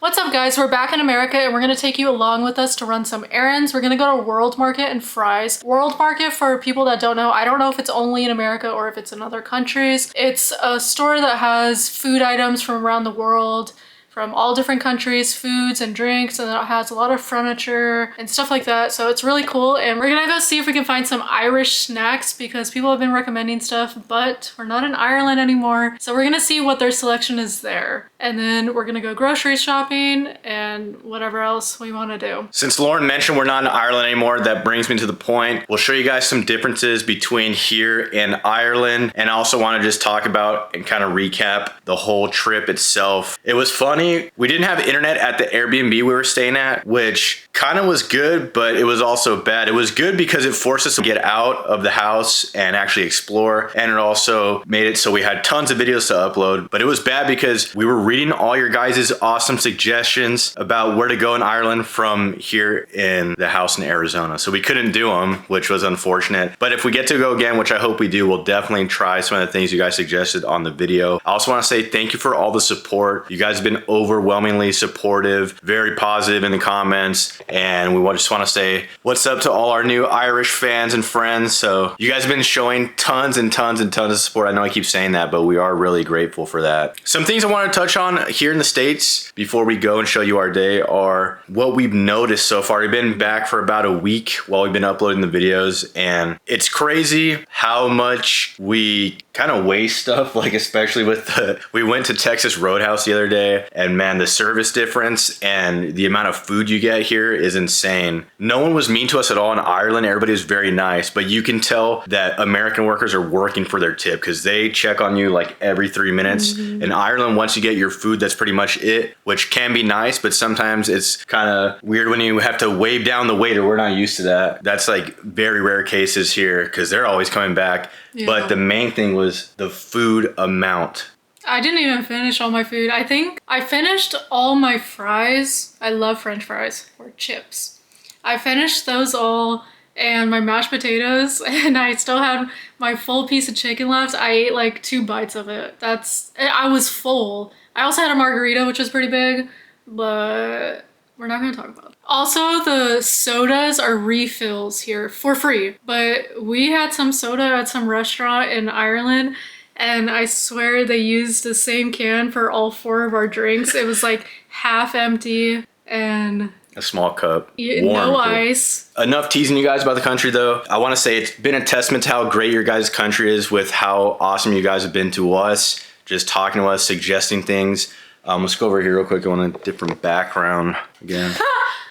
What's up guys, we're back in America and we're gonna take you along with us to run some errands. We're gonna go to World Market and Fry's. World Market, for people that don't know, I don't know if it's only in America or if it's in other countries. It's a store that has food items from around the world, from all different countries, foods and drinks, and it has a lot of furniture and stuff like that. So it's really cool. And we're gonna go see if we can find some Irish snacks because people have been recommending stuff, but we're not in Ireland anymore. So we're gonna see what their selection is there. And then we're gonna go grocery shopping and whatever else we wanna do. Since Lauren mentioned we're not in Ireland anymore, that brings me to the point. We'll show you guys some differences between here and Ireland. And I also wanna just talk about and kind of recap the whole trip itself. It was funny. We didn't have internet at the Airbnb we were staying at, which kind of was good, but it was also bad. It was good because it forced us to get out of the house and actually explore. And it also made it so we had tons of videos to upload, but it was bad because we were reading all your guys' awesome suggestions about where to go in Ireland from here in the house in Arizona. So we couldn't do them, which was unfortunate. But if we get to go again, which I hope we do, we'll definitely try some of the things you guys suggested on the video. I also want to say thank you for all the support. You guys have been overwhelmingly supportive, very positive in the comments. And we just want to say what's up to all our new Irish fans and friends. So you guys have been showing tons and tons and tons of support. I know I keep saying that, but we are really grateful for that. Some things I want to touch on here in the States before we go and show you our day are what we've noticed so far. We've been back for about a week while we've been uploading the videos, and it's crazy how much we kind of waste stuff, like especially with we went to Texas Roadhouse the other day, and man, the service difference and the amount of food you get here is insane. No one was mean to us at all in Ireland. Everybody was very nice, but you can tell that American workers are working for their tip because they check on you like every 3 minutes. In Ireland, once you get your food, that's pretty much it, which can be nice, but sometimes it's kind of weird when you have to wave down the waiter. We're not used to that. That's like very rare cases here because they're always coming back. Yeah. But the main thing was the food amount. I didn't even finish all my food. I think I finished all my fries. I love French fries or chips. I finished those all and my mashed potatoes, and I still had my full piece of chicken left. I ate like 2 bites of it. I was full. I also had a margarita, which was pretty big, but we're not gonna talk about it. Also, the sodas are refills here for free, but we had some soda at some restaurant in Ireland, and I swear they used the same can for all 4 of our drinks. It was like half empty and a small cup. No ice. Enough teasing you guys about the country though. I want to say it's been a testament to how great your guys' country is with how awesome you guys have been to us, just talking to us, suggesting things. Let's go over here real quick. I want a different background again.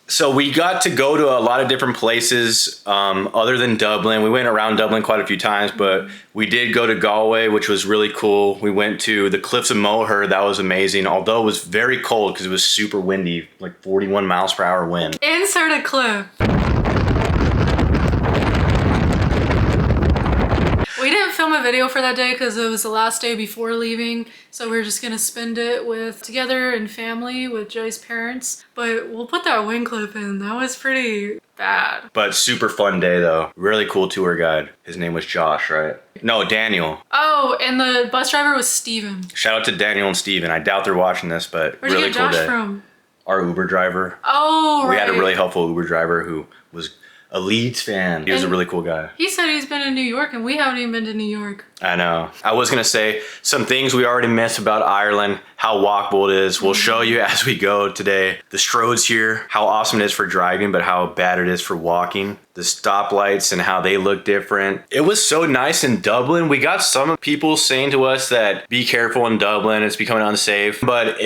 So we got to go to a lot of different places other than Dublin. We went around Dublin quite a few times, but we did go to Galway, which was really cool. We went to the Cliffs of Moher. That was amazing, although it was very cold because it was super windy, like 41 miles per hour wind. Insert a clip. We didn't film a video for that day because it was the last day before leaving, so we're just gonna spend it together and family with Joey's parents. But we'll put that wind clip in. That was pretty bad. But super fun day though. Really cool tour guide. His name was Josh, right? No, Daniel. Oh, and the bus driver was Steven. Shout out to Daniel and Steven. I doubt they're watching this, but where'd really you get cool Josh day. From? Our Uber driver. Oh, right. We had a really helpful Uber driver who was a Leeds fan. He was a really cool guy. He said he's been in New York and we haven't even been to New York. I know. I was gonna say some things we already missed about Ireland, how walkable it is. We'll show you as we go today. The Stroads here, how awesome it is for driving, but how bad it is for walking. The stoplights and how they look different. It was so nice in Dublin. We got some people saying to us that be careful in Dublin, it's becoming unsafe, but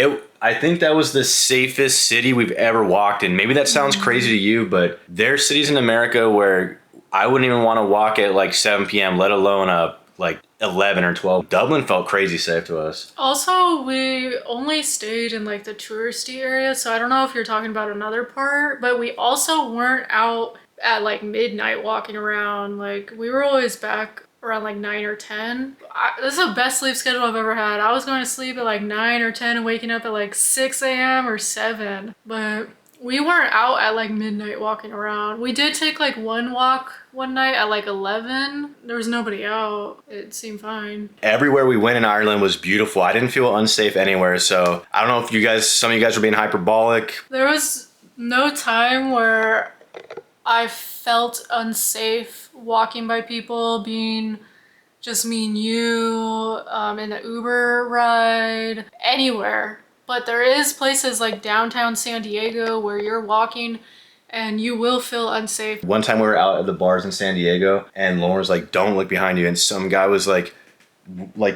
I think that was the safest city we've ever walked in. Maybe that sounds crazy to you, but there's cities in America where I wouldn't even want to walk at like 7 p.m., let alone like 11 or 12. Dublin felt crazy safe to us. Also, we only stayed in like the touristy area, so I don't know if you're talking about another part, but we also weren't out at like midnight walking around. Like we were always back around like 9 or 10. This is the best sleep schedule I've ever had. I was going to sleep at like 9 or 10 and waking up at like 6 a.m. or 7. But We weren't out at like midnight walking around. We did take like one walk one night at like 11. There was nobody out. It seemed fine. Everywhere we went in Ireland was beautiful. I didn't feel unsafe anywhere. So I don't know if some of you guys were being hyperbolic. There was no time where I felt unsafe walking by people, being just me and you, in an Uber ride, anywhere. But there is places like downtown San Diego where you're walking and you will feel unsafe. One time we were out at the bars in San Diego and Lauren was like, don't look behind you. And some guy was like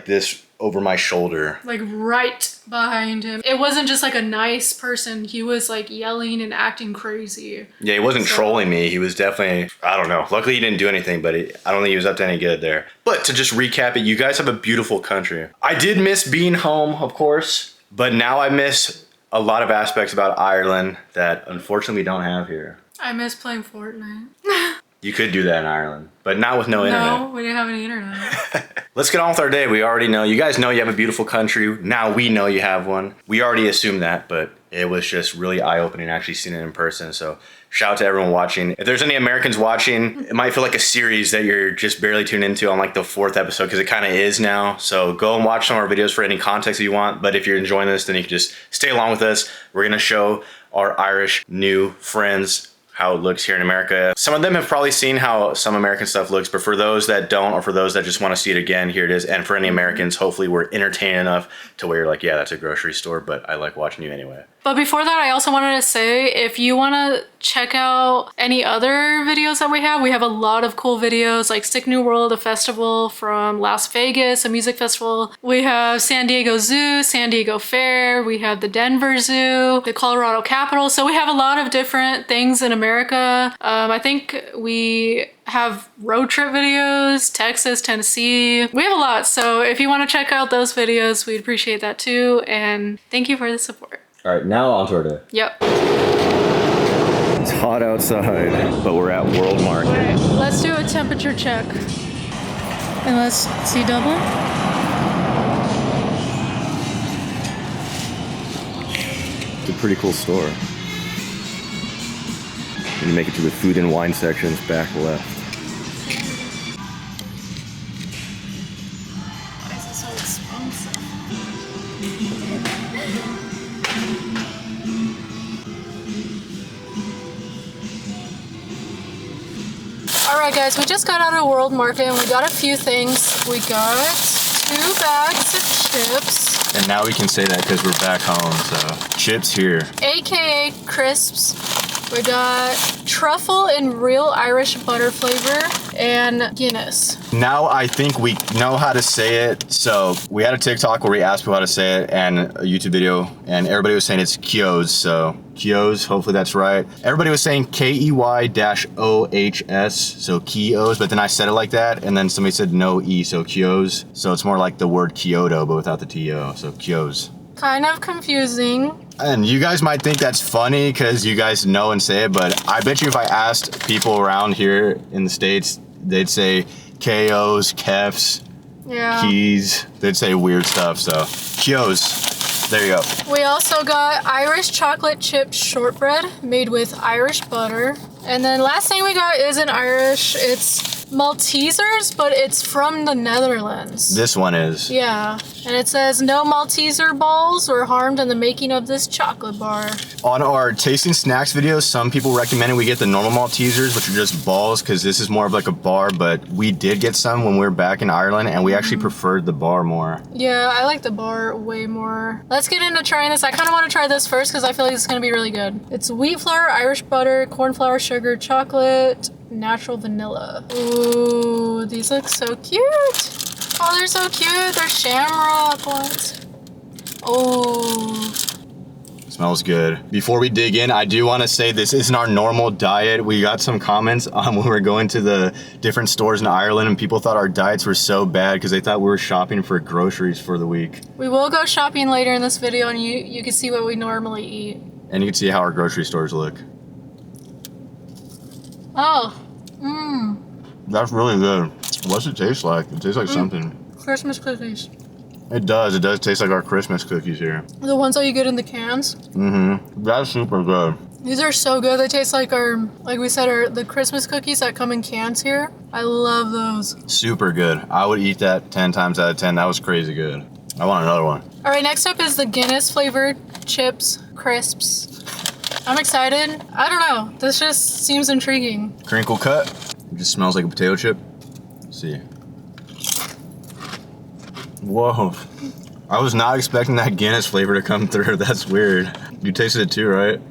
this over my shoulder. Like right behind him. It wasn't just like a nice person. He was like yelling and acting crazy. Yeah, he wasn't trolling me. He was definitely, I don't know. Luckily he didn't do anything, but I don't think he was up to any good there. But to just recap it, you guys have a beautiful country. I did miss being home, of course. But now I miss a lot of aspects about Ireland that unfortunately we don't have here. I miss playing Fortnite. You could do that in Ireland, but not with no internet. No, we didn't have any internet. Let's get on with our day. We already know. You guys know you have a beautiful country. Now we know you have one. We already assumed that, but it was just really eye-opening actually seeing it in person. So shout out to everyone watching. If there's any Americans watching, it might feel like a series that you're just barely tuned into on like the 4th episode because it kind of is now. So go and watch some of our videos for any context that you want. But if you're enjoying this, then you can just stay along with us. We're going to show our Irish new friends how it looks here in America. Some of them have probably seen how some American stuff looks, but for those that don't, or for those that just want to see it again, here it is. And for any Americans, hopefully we're entertaining enough to where you're like, yeah, that's a grocery store, but I like watching you anyway. But before that, I also wanted to say, if you want to check out any other videos that we have a lot of cool videos like Stick New World, a festival from Las Vegas, a music festival. We have San Diego Zoo, San Diego Fair. We have the Denver Zoo, the Colorado Capitol. So we have a lot of different things in America. I think we have road trip videos, Texas, Tennessee. We have a lot. So if you want to check out those videos, we'd appreciate that too. And thank you for the support. All right, now on to our day. Yep. It's hot outside, but we're at World Market. All right, let's do a temperature check. And let's see Dublin. It's a pretty cool store. When you make it to the food and wine sections, back left. Why is it so expensive? Alright guys, we just got out of World Market and we got a few things. We got 2 bags of chips. And now we can say that because we're back home, so chips here. AKA crisps. We got truffle and real Irish butter flavor and Guinness. Now I think we know how to say it. So we had a TikTok where we asked people how to say it and a YouTube video and everybody was saying it's Keoghs. So Keoghs, hopefully that's right. Everybody was saying Key-ohs, so Keoghs, but then I said it like that and then somebody said no E, so Keoghs. So it's more like the word Kyoto, but without the T-O, so Keoghs. Kind of confusing. And you guys might think that's funny because you guys know and say it, but I bet you if I asked people around here in the States, they'd say K-O's, Kefs, Yeah. Keys. They'd say weird stuff, so Keoghs. There you go. We also got Irish chocolate chip shortbread made with Irish butter. And then last thing we got isn't Irish, it's Maltesers, but it's from the Netherlands. This one is. Yeah, and it says no Malteser balls were harmed in the making of this chocolate bar. On our tasting snacks videos, some people recommended we get the normal Maltesers, which are just balls, because this is more of like a bar, but we did get some when we were back in Ireland, and we actually preferred the bar more. Yeah, I like the bar way more. Let's get into trying this. I kind of want to try this first because I feel like it's going to be really good. It's wheat flour, Irish butter, corn flour, sugar, chocolate, natural vanilla. Ooh, these look so cute. Oh, they're so cute. They're shamrock ones. Oh. Smells good. Before we dig in, I do want to say this isn't our normal diet. We got some comments on when we were going to the different stores in Ireland and people thought our diets were so bad because they thought we were shopping for groceries for the week. We will go shopping later in this video and you can see what we normally eat. And you can see how our grocery stores look. Oh, That's really good. What's it taste like? It tastes like something. Christmas cookies. It does. It does taste like our Christmas cookies here. The ones that you get in the cans. That's super good. These are so good. They taste like like we said, the Christmas cookies that come in cans here. I love those. Super good. I would eat that 10 times out of 10. That was crazy good. I want another one. All right, next up is the Guinness flavored chips, crisps. I'm excited. I don't know. This just seems intriguing. Crinkle cut. It just smells like a potato chip. Let's see. Whoa. I was not expecting that Guinness flavor to come through. That's weird. You tasted it too, right?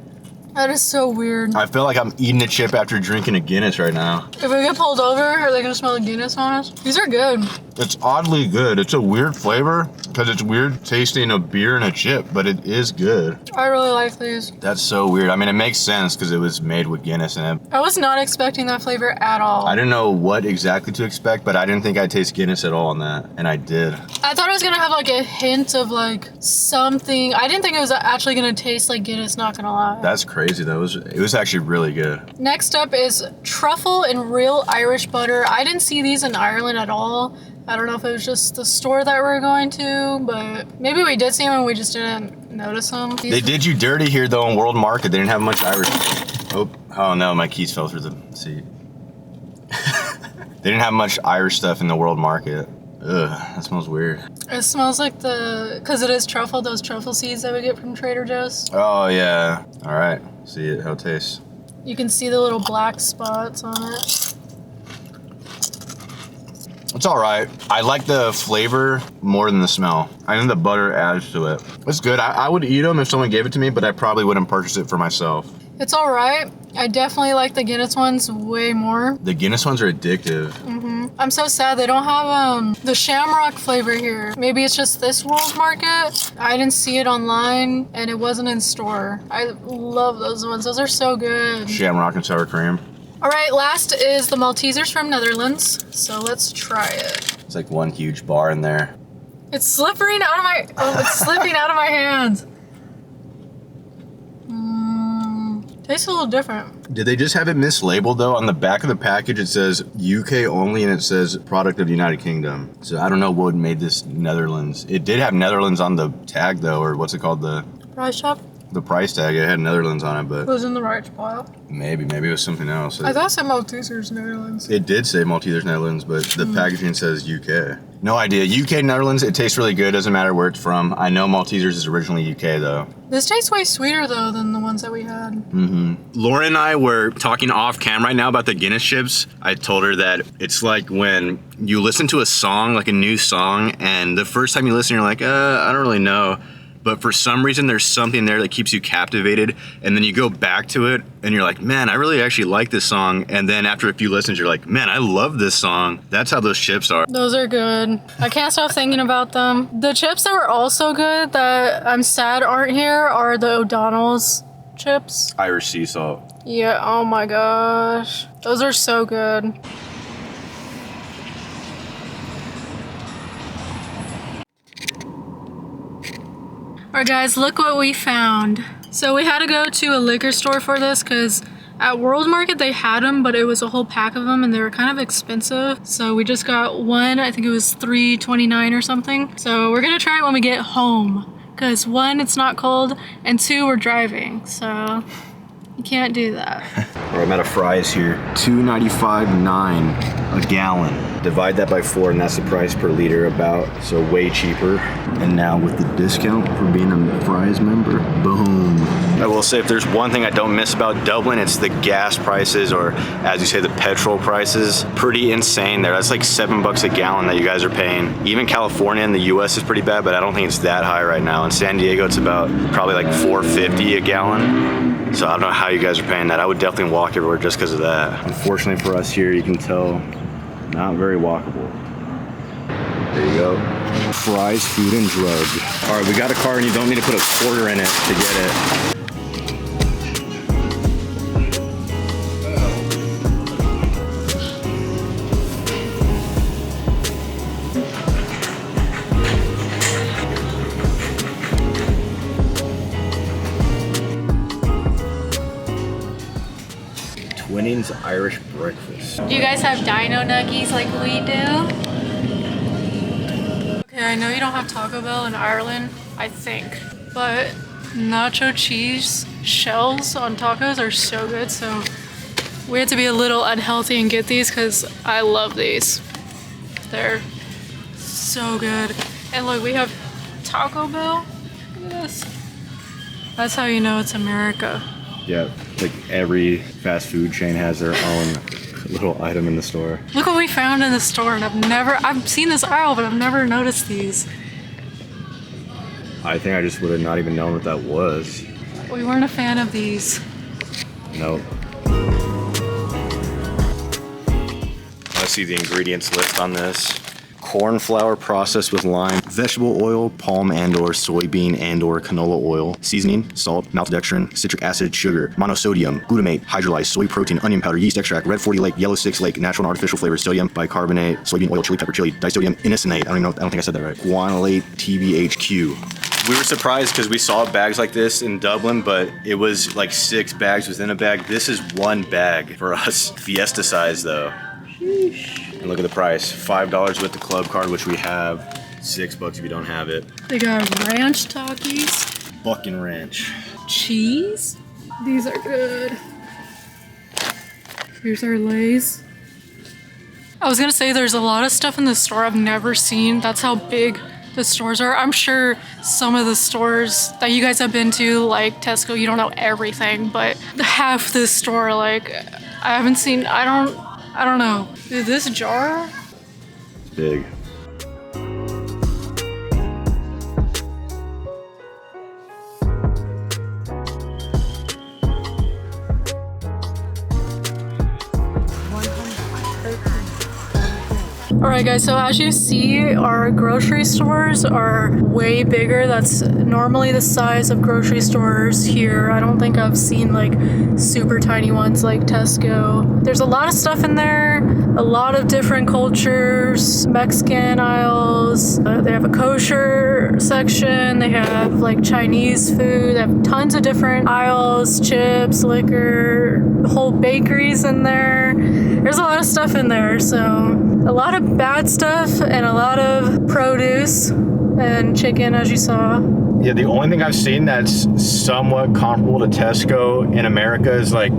That is so weird. I feel like I'm eating a chip after drinking a Guinness right now. If we get pulled over, are they gonna smell the Guinness on us? These are good. It's oddly good. It's a weird flavor because it's weird tasting a beer and a chip, but it is good. I really like these. That's so weird. I mean, it makes sense because it was made with Guinness in it. I was not expecting that flavor at all. I didn't know what exactly to expect, but I didn't think I'd taste Guinness at all on that, and I did. I thought it was gonna have like a hint of like something. I didn't think it was actually gonna taste like Guinness, not gonna lie. That's crazy though. It was actually really good. Next up is truffle and real Irish butter. I didn't see these in Ireland at all. I don't know if it was just the store that we're going to, but maybe we did see them and we just didn't notice them. They did you dirty here though in World Market. They didn't have much Irish. Oh no, my keys fell through the seat. They didn't have much Irish stuff in the World Market. Ugh, that smells weird. It smells like because it is truffle, those truffle seeds that we get from Trader Joe's. Oh yeah. All right, see it, how it tastes. You can see the little black spots on it. It's all right. I like the flavor more than the smell. I think the butter adds to it. It's good. I would eat them if someone gave it to me, but I probably wouldn't purchase it for myself. It's all right. I definitely like the Guinness ones way more. The Guinness ones are addictive. I'm so sad they don't have the shamrock flavor here. Maybe it's just this World Market. I didn't see it online and it wasn't in store. I love those ones. Those are so good. Shamrock and sour cream. All right, last is the Maltesers from Netherlands. So let's try it. It's like one huge bar in there. It's slipping out of my it's slipping out of my hands. Tastes a little different. Did they just have it mislabeled though? On the back of the package it says UK only and it says product of the United Kingdom. So I don't know what made this Netherlands. It did have Netherlands on the tag though, or what's it called? The Price shop? The price tag, it had Netherlands on it, but It was in the right spot. maybe it was something else. I thought it said Maltesers Netherlands. It did say Maltesers Netherlands, but the packaging says UK. No idea. UK Netherlands, it tastes really good. Doesn't matter where it's from. I know Maltesers is originally UK though. This tastes way sweeter though than the ones that we had. Lauren and I were talking off cam right now about the Guinness chips. I told her that it's like when you listen to a song, like a new song, and the first time you listen, you're like, I don't really know. But for some reason, there's something there that keeps you captivated. And then you go back to it and you're like, man, I really actually like this song. And then after a few listens, you're like, man, I love this song. That's how those chips are. Those are good. I can't stop thinking about them. The chips that were also good that I'm sad aren't here are the O'Donnell's chips. Irish sea salt. Yeah, oh my gosh. Those are so good. Alright guys, look what we found. So we had to go to a liquor store for this because at World Market they had them, but it was a whole pack of them and they were kind of expensive. So we just got one, I think it was $3.29 or something. So we're gonna try it when we get home because one, it's not cold, and two, we're driving. So you can't do that. Alright, I'm out of fries here. $2.95.9 a gallon. Divide that by 4 and that's the price per liter about, so way cheaper. And now with the discount for being a Fries member, boom. I will say if there's one thing I don't miss about Dublin, it's the gas prices, or as you say, the petrol prices. Pretty insane there. That's like $7 a gallon that you guys are paying. Even California in the US is pretty bad, but I don't think it's that high right now. In San Diego, it's about probably like $4.50 a gallon. So I don't know how you guys are paying that. I would definitely walk everywhere just because of that. Unfortunately for us here, you can tell, not very walkable. There you go. Fries, food, and drug. All right, we got a car and you don't need to put a quarter in it to get it. Twinnings Irish breakfast. Do you guys have dino nuggies like we do? Okay, I know you don't have Taco Bell in Ireland, I think, but nacho cheese shells on tacos are so good, so we had to be a little unhealthy and get these because I love these. They're so good. And look, we have Taco Bell. Look at this. That's how you know it's America. Yeah, like every fast food chain has their own little item in the store. Look what we found in the store, and I've seen this aisle, but I've never noticed these. I think I just would have not even known what that was. We weren't a fan of these. Nope. I see the ingredients list on this. Corn flour processed with lime, vegetable oil, palm and/or soybean and/or canola oil, seasoning, salt, maltodextrin, citric acid, sugar, monosodium, glutamate, hydrolyzed soy protein, onion powder, yeast extract, red 40 lake, yellow 6 lake, natural and artificial flavors, sodium, bicarbonate, soybean oil, chili pepper, chili, disodium, inosonate. I don't think I said that right. Guanylate, TBHQ. We were surprised because we saw bags like this in Dublin, but it was like 6 bags within a bag. This is 1 bag for us. Fiesta size though. Sheesh. And look at the price, $5 with the club card, which we have, $6 if you don't have it. They got ranch Takis. Bucking ranch. Cheese. These are good. Here's our Lay's. I was gonna say there's a lot of stuff in the store I've never seen. That's how big the stores are. I'm sure some of the stores that you guys have been to, like Tesco, you don't know everything, but half this store, like, I haven't seen, I don't know. Dude, this jar? It's big. Alright guys, so as you see, our grocery stores are way bigger. That's normally the size of grocery stores here. I don't think I've seen like super tiny ones like Tesco. There's a lot of stuff in there, a lot of different cultures, Mexican aisles, they have a kosher section, they have like Chinese food, they have tons of different aisles, chips, liquor, whole bakeries in there. There's a lot of stuff in there, so a lot of bad stuff and a lot of produce and chicken, as you saw. Yeah, the only thing I've seen that's somewhat comparable to Tesco in America is like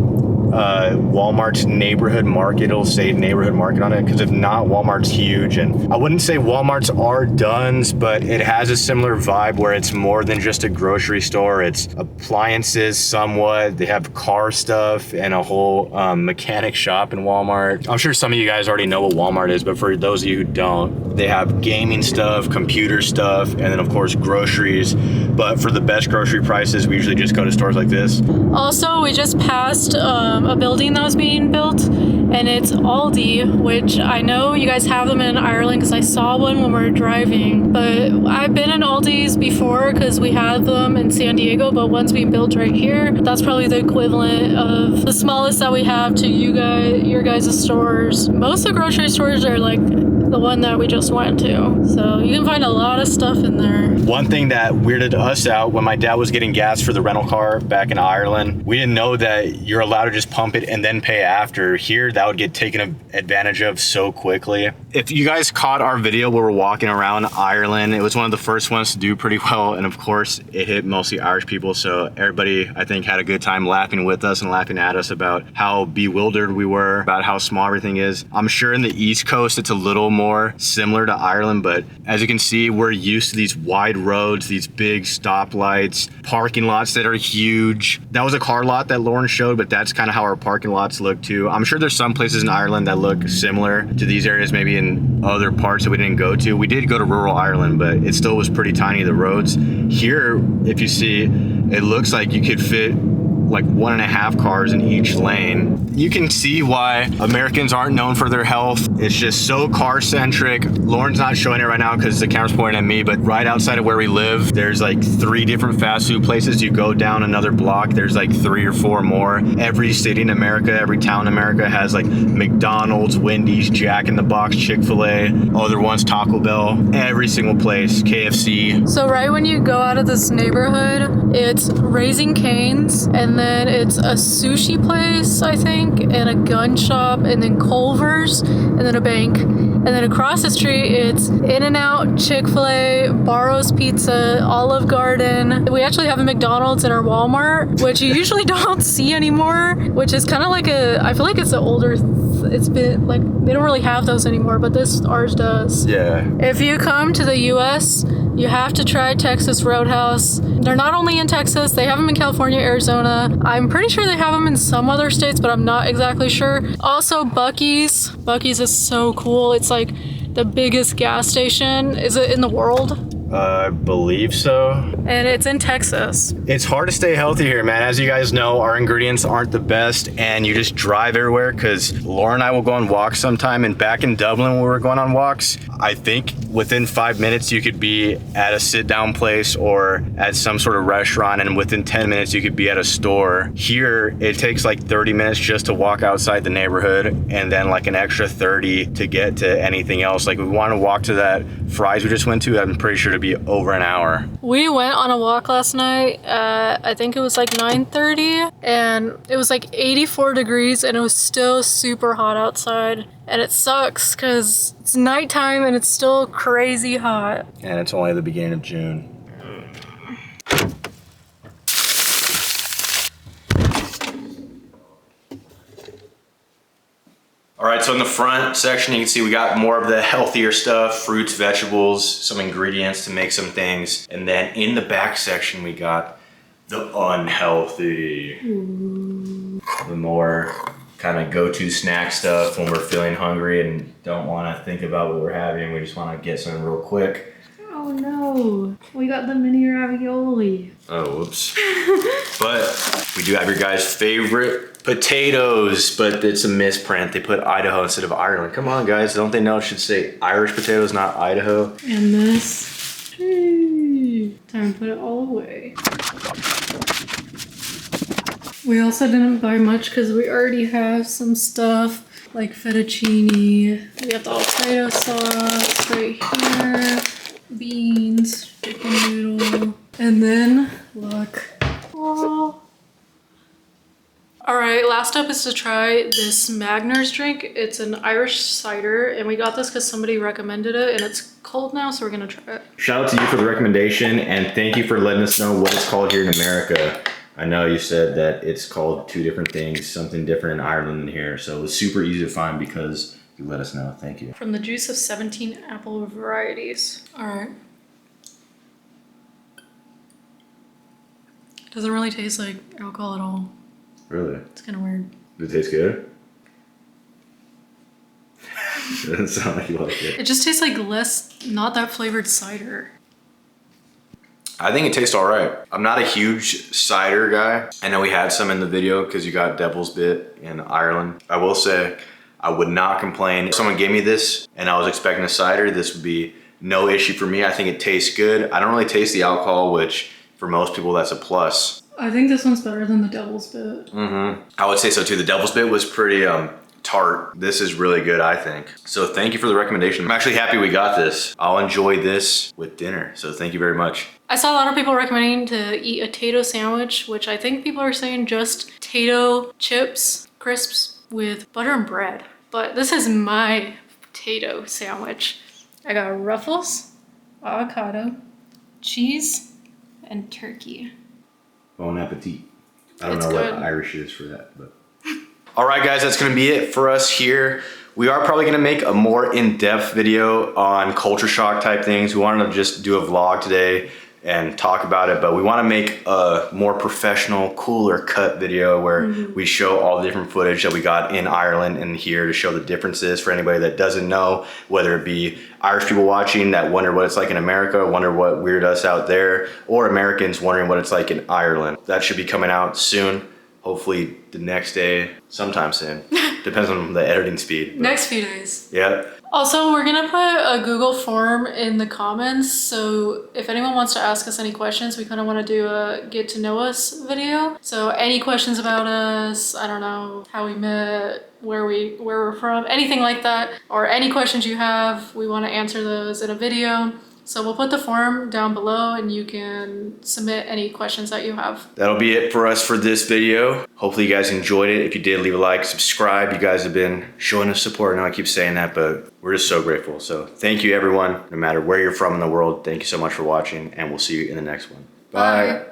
Walmart's neighborhood market. It'll say neighborhood market on it, because if not, Walmart's huge. And I wouldn't say Walmart's are Dunn's, but it has a similar vibe where it's more than just a grocery store. It's appliances somewhat. They have car stuff and a whole mechanic shop in Walmart. I'm sure some of you guys already know what Walmart is, but for those of you who don't, they have gaming stuff, computer stuff, and then of course groceries. But for the best grocery prices, we usually just go to stores like this. Also, we just passed a building that was being built, and it's Aldi, which I know you guys have them in Ireland because I saw one when we were driving. But I've been in Aldi's before because we had them in San Diego, but one's being built right here. That's probably the equivalent of the smallest that we have to your guys' stores. Most of the grocery stores are like the one that we just went to. So you can find a lot of stuff in there. One thing that weirded us out when my dad was getting gas for the rental car back in Ireland, we didn't know that you're allowed to just pump it and then pay after. Here, that would get taken advantage of so quickly. If you guys caught our video where we're walking around Ireland, it was one of the first ones to do pretty well. And of course, it hit mostly Irish people. So everybody, I think, had a good time laughing with us and laughing at us about how bewildered we were, about how small everything is. I'm sure in the East Coast, it's a little more similar to Ireland, but as you can see, we're used to these wide roads, these big stoplights, parking lots that are huge. That was a car lot that Lauren showed, but that's kind of how our parking lots look too. I'm sure there's some places in Ireland that look similar to these areas, maybe in other parts that we didn't go to. We did go to rural Ireland, but it still was pretty tiny, the roads. Here, if you see, it looks like you could fit like 1.5 cars in each lane. You can see why Americans aren't known for their health. It's just so car centric. Lauren's not showing it right now because the camera's pointing at me, but right outside of where we live, there's like 3 different fast food places. You go down another block, there's like 3 or 4 more. Every city in America, every town in America has like McDonald's, Wendy's, Jack in the Box, Chick-fil-A, other ones, Taco Bell, every single place, KFC. So right when you go out of this neighborhood, it's Raising Cane's, and then it's a sushi place, I think, and a gun shop, and then Culver's, and then a bank. And then across the street, it's In-N-Out, Chick-fil-A, Barro's Pizza, Olive Garden. We actually have a McDonald's in our Walmart, which you usually don't see anymore, which is kind of like I feel like it's an older, it's been like, they don't really have those anymore, but ours does. Yeah. If you come to the US, you have to try Texas Roadhouse. They're not only in Texas, they have them in California, Arizona. I'm pretty sure they have them in some other states, but I'm not exactly sure. Also, Buc-ee's. Buc-ee's is so cool. It's like the biggest gas station. Is it in the world? I believe so. And it's in Texas. It's hard to stay healthy here, man. As you guys know, our ingredients aren't the best, and you just drive everywhere because Laura and I will go on walks sometime. And back in Dublin, when we were going on walks, I think within 5 minutes you could be at a sit-down place or at some sort of restaurant, and within 10 minutes you could be at a store. Here, it takes like 30 minutes just to walk outside the neighborhood, and then like an extra 30 to get to anything else. Like, we want to walk to that Fry's we just went to, I'm pretty sure to be over an hour. We went on a walk last night I think it was like 9:30, and it was like 84 degrees and it was still super hot outside, and it sucks because it's nighttime and it's still crazy hot. And it's only the beginning of June. All right, so in the front section, you can see we got more of the healthier stuff, fruits, vegetables, some ingredients to make some things. And then in the back section, we got the unhealthy. Ooh. The more kind of go-to snack stuff when we're feeling hungry and don't want to think about what we're having. We just want to get something real quick. Oh no, we got the mini ravioli. Oh, whoops. But we do have your guys' favorite potatoes, but it's a misprint. They put Idaho instead of Ireland. Come on, guys. Don't they know it should say Irish potatoes, not Idaho? And this. Time to put it all away. We also didn't buy much because we already have some stuff like fettuccine. We got the Alfredo sauce right here. Beans, chicken noodle, and then look. Oh. All right, last up is to try this Magners drink. It's an Irish cider, and we got this because somebody recommended it, and it's cold now, so we're gonna try it. Shout out to you for the recommendation, and thank you for letting us know what it's called here in America. I know you said that it's called two different things, something different in Ireland than here, so it was super easy to find because you let us know. Thank you. From the juice of 17 apple varieties. All right. Doesn't really taste like alcohol at all. Really? It's kind of weird. Does it taste good? It doesn't sound like you like it. It just tastes like not that flavored cider. I think it tastes all right. I'm not a huge cider guy. I know we had some in the video because you got Devil's Bit in Ireland. I will say, I would not complain. If someone gave me this and I was expecting a cider, this would be no issue for me. I think it tastes good. I don't really taste the alcohol, which for most people, that's a plus. I think this one's better than the Devil's Bit. Mm-hmm. I would say so too. The Devil's Bit was pretty tart. This is really good, I think. So thank you for the recommendation. I'm actually happy we got this. I'll enjoy this with dinner. So thank you very much. I saw a lot of people recommending to eat a Tayto sandwich, which I think people are saying just Tayto chips, crisps with butter and bread. But this is my Tayto sandwich. I got Ruffles, avocado, cheese, and turkey. Bon appetit. I don't know what Irish is for that, but. All right, guys, that's gonna be it for us here. We are probably gonna make a more in-depth video on culture shock type things. We wanted to just do a vlog today and talk about it, but we wanna make a more professional, cooler cut video where we show all the different footage that we got in Ireland and here to show the differences for anybody that doesn't know, whether it be Irish people watching that wonder what it's like in America, wonder what weird us out there, or Americans wondering what it's like in Ireland. That should be coming out soon. Hopefully the next day, sometime soon. Depends on the editing speed. Next few days. Yeah. Also, we're gonna put a Google form in the comments, so if anyone wants to ask us any questions, we kind of want to do a get to know us video. So any questions about us, I don't know, how we met, where we're from, anything like that, or any questions you have, we want to answer those in a video. So we'll put the form down below and you can submit any questions that you have. That'll be it for us for this video. Hopefully you guys enjoyed it. If you did, leave a like, subscribe. You guys have been showing us support. I know I keep saying that, but we're just so grateful. So thank you everyone, no matter where you're from in the world. Thank you so much for watching, and we'll see you in the next one. Bye. Bye.